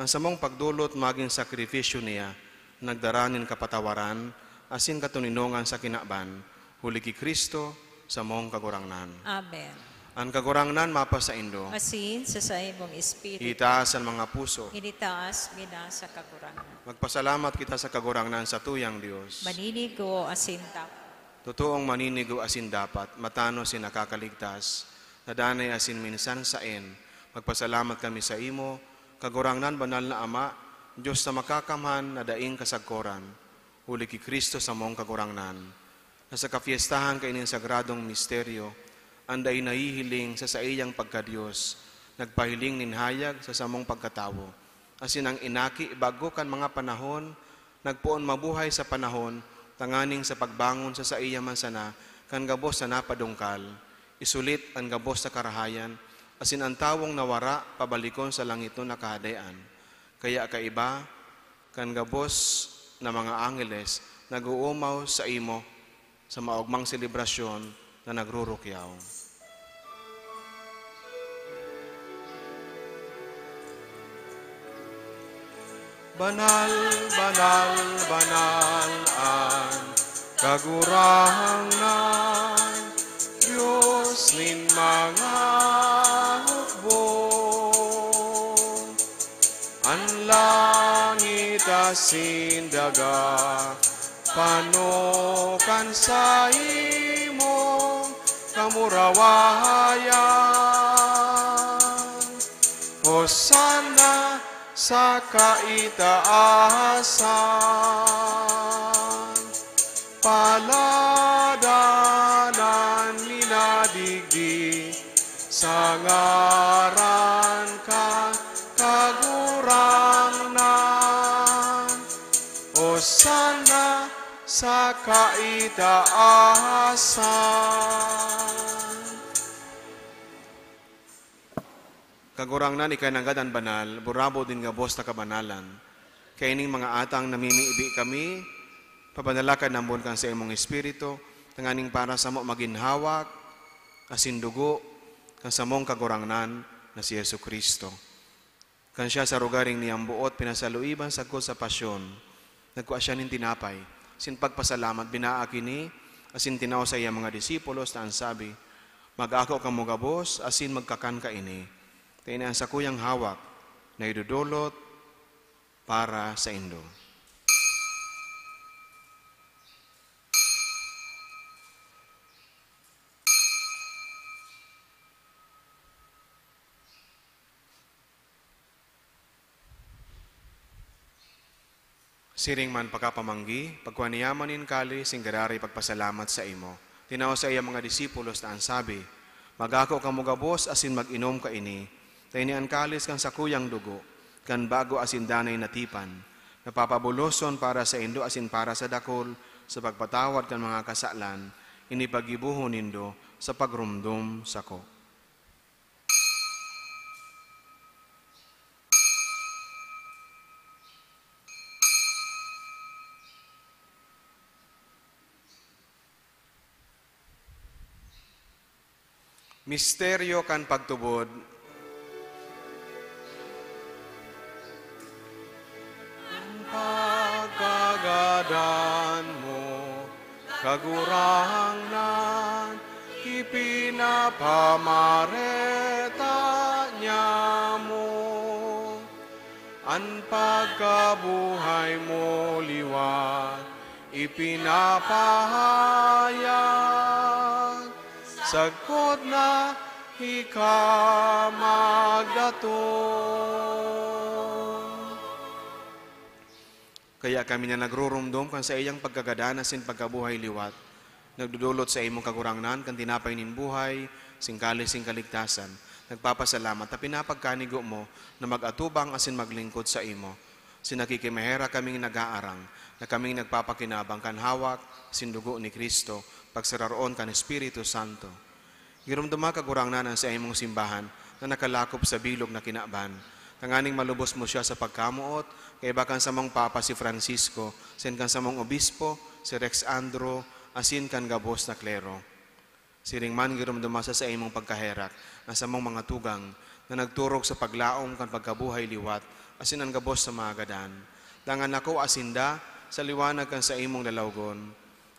Ang samong pagdulot maging sakrifisyo niya, nagdaranin kapatawaran asin katuninongan sa kinaban, huli ki Kristo sa mong kagurangnan. Amen. Ang kagurangnan mapa sa indo, Asin sa imong espiritu. itaas ang mga puso. Initaas mina sa kagurangan. Magpasalamat kita sa kagurangnan sa tuyang Diyos. Maninigo asin tap. Totoong maninigo asin dapat, matano sin nakakaligtas, nadanay asin minsan saen, magpasalamat kami sa imo, kagurangnan banal na Ama, Diyos na makakamhan na daing kasagkoran, huli ki Kristo sa mong kagurangnan. Nasa kafiestahan kainin sagradong misteryo, anday nahihiling sa iyang pagkadiyos, nagpahiling ninhayag sa samong pagkatawo. Asin ang inaki bago kan mga panahon, nagpuon mabuhay sa panahon, tanganing sa pagbangon sa iya mansana, kan gabos sa napadungkal, isulit ang gabos sa karahayan, asin ang tawong nawara, pabalikon sa langiton na kahadayan. Kaya kaiba, kan gabos na mga angeles, nag-uumaw sa imo, sa maugmang selebrasyon na nagrurukyaw. Banal, banal, banal ang kagurangnan, Diyos nin mga hukbo. Ang langit asin daga, panokan sa imong kamurawayan. Hosana sa kaitaasan, paladanan minadigdi, sa ngaran ka kagurangnan. Hosana sa kaitaasan. Kagurangnan ikay nanggadan banal, burabo din nga bos na kabanalan. Kaining mga atang namimiibi kami, pabanalakan nambun kan sa imong espiritu, tanganing para sa mo maginhawak, asin dugo, kan sa mong kagurangnan na si Yesu Kristo. Kan siya sa rugaring niyang buot, pinasaluiban sa sa pasyon, nagkuha siya nin tinapay, sin pagpasalamat, binaakini, asin tinaw sa iya mga disipulos na ansabi, mag-ako ka mo gabos, asin magkakan ka ini. Tingnan sa kuyang hawak na idudulot para sa indo. Siring man pagkapamanggi, pagkuaniyamanin kali, singgarari pagpasalamat sa imo. Tinaw sa iya mga disipulos na ansabi, mag-ako ka mo gabos, asin mag-inom ka ini. Tainian kalis kan sa kuyang dugo, kan bago asin danay natipan, napapabuloson para sa indo asin para sa dakol, sa pagpatawad kan mga kasalan, inipagibuhon nindo sa pagrumdum sako. Misteryo kan pagtubod, pagkagadan mo, kagurangnan, ipinapamareta niya mo. Ang pagkabuhay mo liwat, ipinapahayag, sagkot na ikamagdatong. Kaya kami na nagrurumdum kan sa iyang pagkagadanas sin pagkabuhay liwat, nagdudulot sa imong kagurangnan kan tinapay nin buhay, singkali sing kaligtasan, nagpapasalamat na pinapagkanigo mo na mag-atubang asin maglingkod sa imo. Sinakikimahera kaming nag-aarang, na kaming nagpapakinabang kan hawak, sindugo ni Kristo, pagsararoon kan Espiritu Santo. Girumduma kagurangnan sa imong simbahan na nakalakop sa bilog na kinaban. Tanganing malubos mo siya sa pagkamuot, kaya bakan sa mong Papa si Francisco, sin kan sa mong Obispo, si Rex Andro, asin kan gabos na klero. Siring man girumduma sa imong pagkaherak, na sa mong mga tugang, na nagturog sa paglaom kan pagkabuhay liwat, asin ang gabos sa mga gadan. Dangan ako asinda, sa liwanag kan sa imong lalawgon.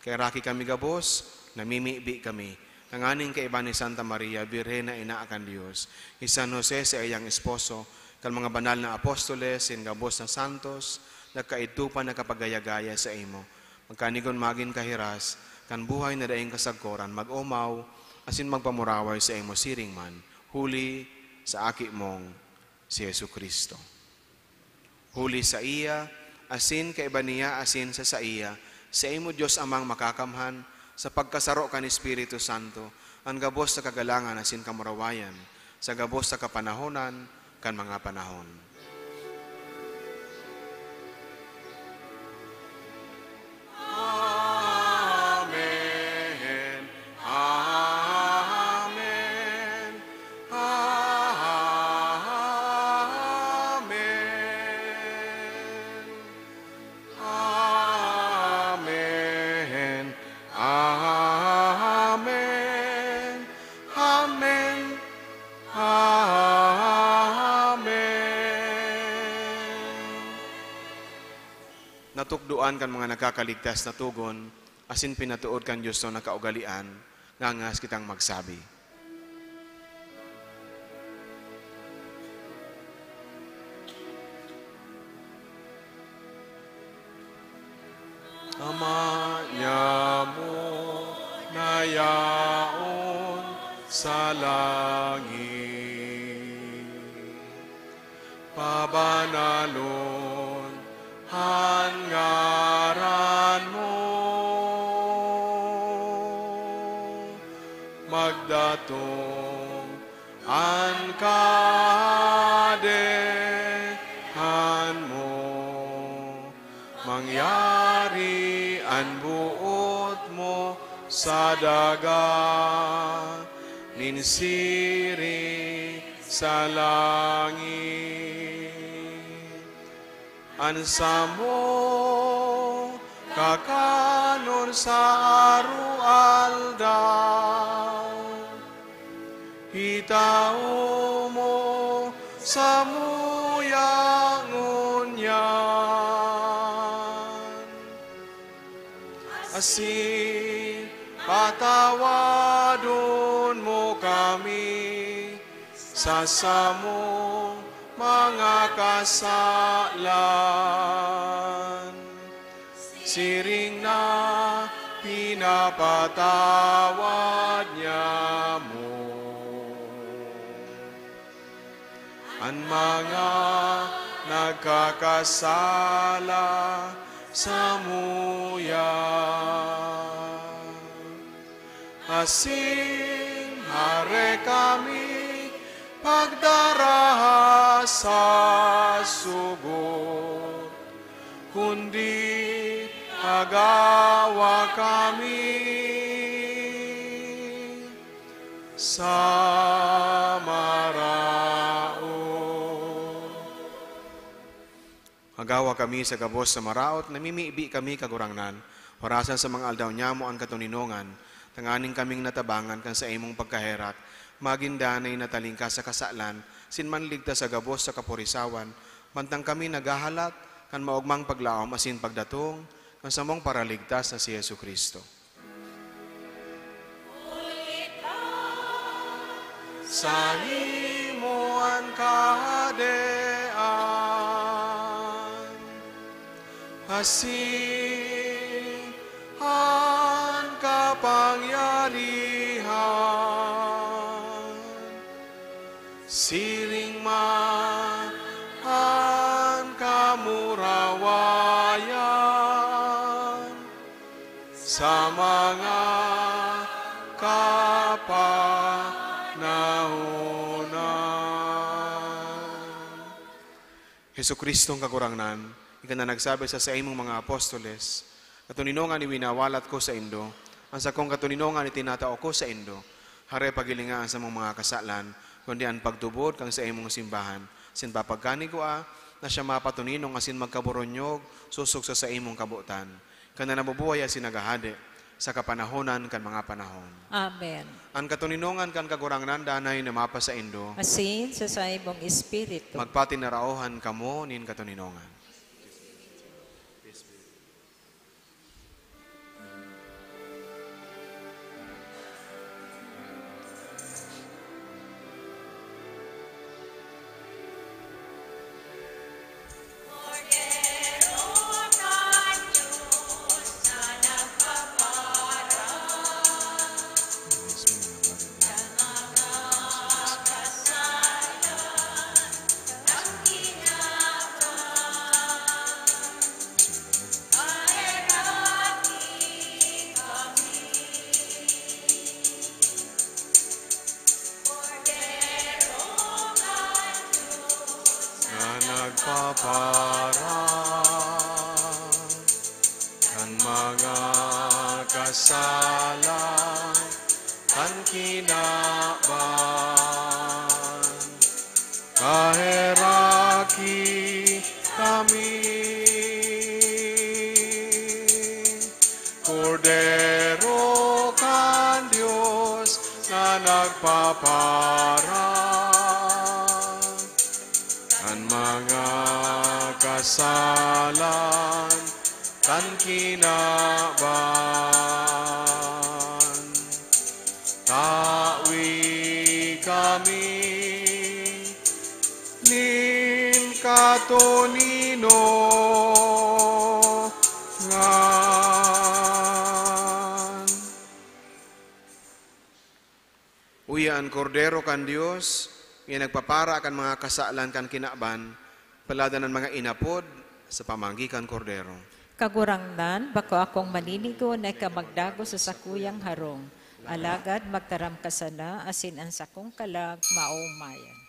Kaya raki kami gabos, namimibi kami. Nanganing kaiba ni Santa Maria, Birhena Inaakan Diyos, ni San Jose sa iyang esposo, kan mga banal na apostoles, sin gabos na santos, nagkaitupan na kapagayagaya sa imo. Magkanigon magin kahiras, kan buhay na daing kasagkoran, mag-umaw, asin magpamuraway sa imo siring man, huli sa aki mong si Yesu Kristo. Huli sa iya, asin kaiba niya, asin sa iya, sa imo Diyos amang makakamhan, sa pagkasaro kan Espiritu Santo, ang gabos sa kagalangan asin kamurawayan, sa gabos sa kapanahonan, kan mga panahon. Amen. Amen. Amen. Amen. Amen. Amen. Natukduan kan mga nakakaligtas na tugon, asin pinatuod kan Diyos na nakaugalian, ngangas kitang magsabi. Ama niya mo na yaon sa langit, pabanalon ang ngaran mo, magdatong ang kadehan mo, mangyari ang buot mo sa daga, ninsiri sa langit. Ansa mo kakanon sa arualdaw, hitao mo sa muyangunyan, asin patawadon mo kami sa samong mga kasalan, siring na pinapatawad niya mo. Ang mga nagkakasala sa muya, asin hare kami pagdaraha sa sugot, kundi agawa kami sa maraot. Agawa kami sa gabos sa maraot, namimiibi kami kagurangnan, orasan sa mga aldaw niya mo ang katuninongan, tanganing kaming natabangan kan sa imong pagkaherak, magindanay na talingka sa kasalan, sinmanligta sa gabos sa kapurisawan, mantang kami nagahalat, kan maugmang paglaom asin pagdatong, kan samong paraligtas na si Yesu Kristo. Sa himuan kahadean, asin ang kapangyarihan, siring man ang kamurawayan sa mga kapanahonan. Hesu Kristong kagurangnan, ika na nagsabi sa imong mga apostoles, katuninongan iwinawalat ko sa indo, ang sakong katuninongan itinatao ko sa indo, hare pagilingaan sa mga kasalan, kundi ang pagtubod kang sa imong simbahan, sin papagkani ko na siya mapatuninong asin magkaburonyog, susok sa imong kabutan. Kana nabubuhay asin nagahade, sa kapanahonan kan mga panahon. Amen. Ang katuninongan kan kagurangnan danay na mapa sa indo, Asin sa imong espiritu. magpatinarauhan kamo nin katuninongan. nagpaparang kan mga kasalan kan kinaban kaheraki kami Kordero kan Diyos na nagpaparang kan mga kasalan kan kinaban tawi kami nin katonino ngan uyaan kordero kan Dios nga nagpapara kan mga kasalan kan kinaban paladanan mga inapod sa pamanggikan kordero. Kagurangnan, bako akong maninigo na kamagdago sa sakuyang harong. Alagad magtaram ka sana, asin ang sakong kalag maumayan.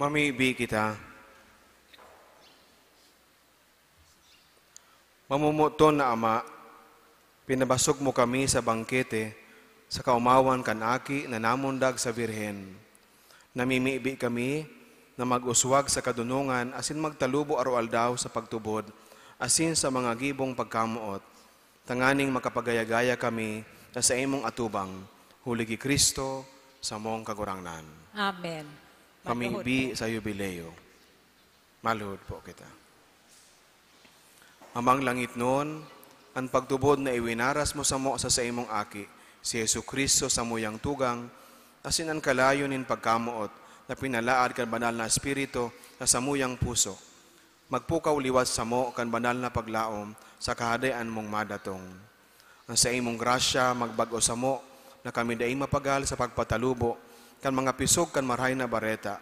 Mamibi kita. Mamumuton na Ama, pinabasog mo kami sa bangkete, sa kaumawan kan aki na namundag sa Birhen. Namimibi kami na mag-uswag sa kadunungan, asin magtalubo araw-aldaw sa pagtubod, asin sa mga gibong pagkamuot. Tanganing makapagayagaya kami sa imong atubang, huligi Kristo sa mong kagurangnan. Amen. Pamibi sa yubileo. Maluhod po kita. Amang langit noon, ang pagtubod na iwinaras mo sa imong aki, si Yesu Kristo sa muyang tugang, asin ang kalayo nin pagkamuot, na pinalaad kan banal na Espiritu na sa muyang puso. Magpukaw liwat sa mo kan banal na paglaom sa kahadayan mong madatong. Ang sa imong grasya magbago sa mo, na kami daing mapagal sa pagpatalubo, kan mga pisog kan marhay na bareta.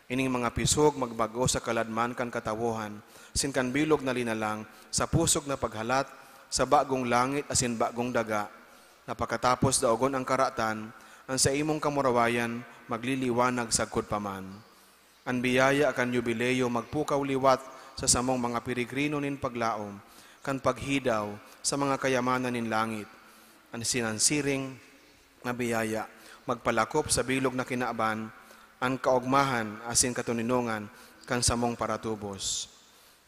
Ining mga pisog magbago sa kaladman kan katawuhan, sin kan bilog na linalang, sa pusog na paghalat, sa bagong langit asin bagong daga. Napakatapos daogon ang karatan, ang sa imong kamurawayan magliliwanag sagkod paman. Ang biyaya kan yubileo magpukaw liwat sa samong mga pirigrino nin paglaom, kan paghidaw sa mga kayamanan nin langit. Ang sinansiring na biyaya magpalakop sa bilog na kinaaban, ang kaugmahan asin katuninungan kan samong paratubos.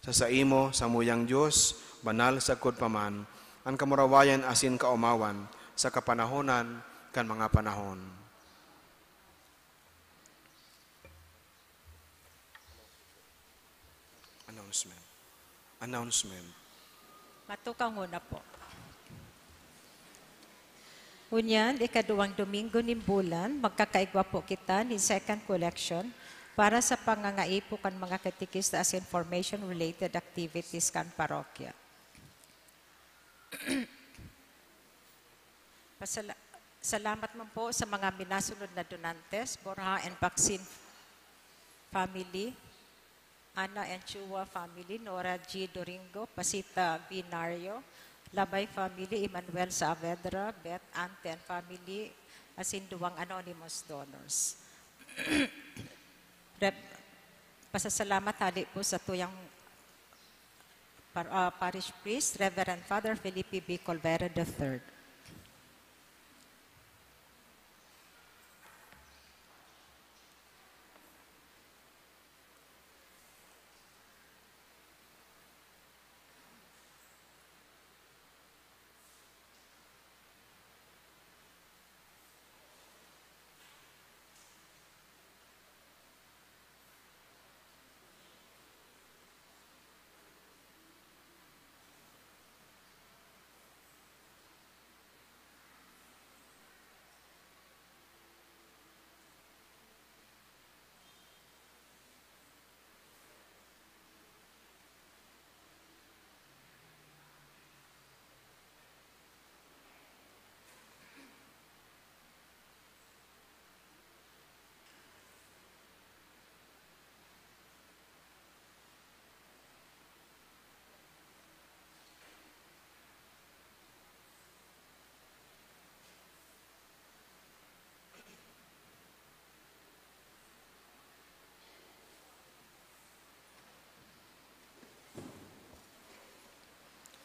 Sa imo, sa muyang Diyos, banal sagkod paman, ang kamurawayan asin kaumawan, sa kapanahonan kan mga panahon. Announcement. Matukaw muna po. Unyan, ikaduwang Domingo ng bulan, magkakaigwa po kita ni second collection para sa pangangaipo kan mga katikista as information-related activities kan parokya. Salamat man po sa mga minasunod na donantes, Borja and Vaccine family, Ana and Chua family, Nora G. Doringo, Pasita Binario, Labay family, Emmanuel Saavedra, Beth Ante and family, asin duwang anonymous donors. Pasasalamat hali po sa tuyang parish priest, Reverend Father Felipe B. Colvera III.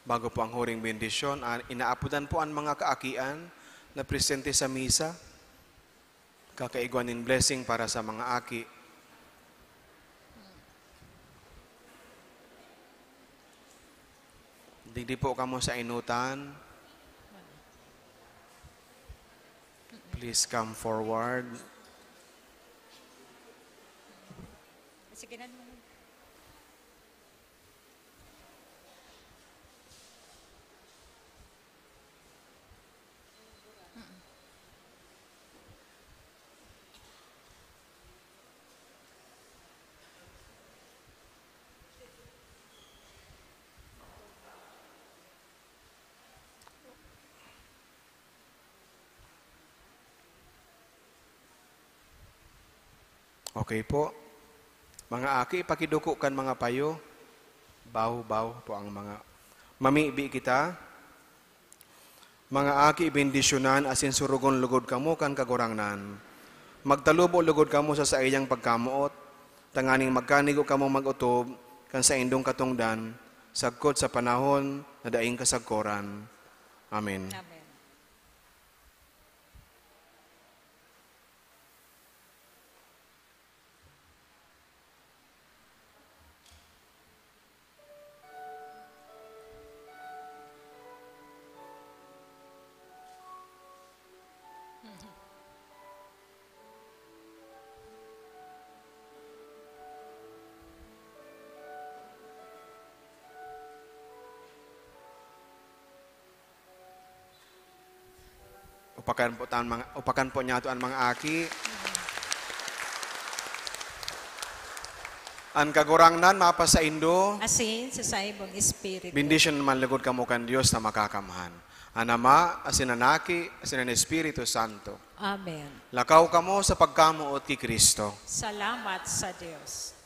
Bago po ang huring bendisyon, inaapudan po ang mga kaakian na presente sa misa. Kakaigwanin blessing para sa mga aki. Hindi po kamo sa inutan. Please come forward. Sige na mo. Okay po. Mga aki, pakiduko kan mga payo. Baw po ang mga mamibi kita. Mga aki, bendisyonan asin surugon lugod kamo kan kagurangnan. Magtalubo lugod kamo sa iyang pagkamuot. Tanganing magkanigo kamo mag-utob, kan sa indong katungdan, sagkot sa panahon na daing kasagkoran. Amen. Amen. Upakan po niya ang mga aki. Ang kagurangnan mapa sa Indo, Asin sa saibong espiritu. bendisyon naman lagod kamo kan Dios na makakamhan. Anama, asin anaki, asin ang Espiritu Santo. Amen. Lakaw kamo sa pagkamuot kay Kristo. Salamat sa Diyos.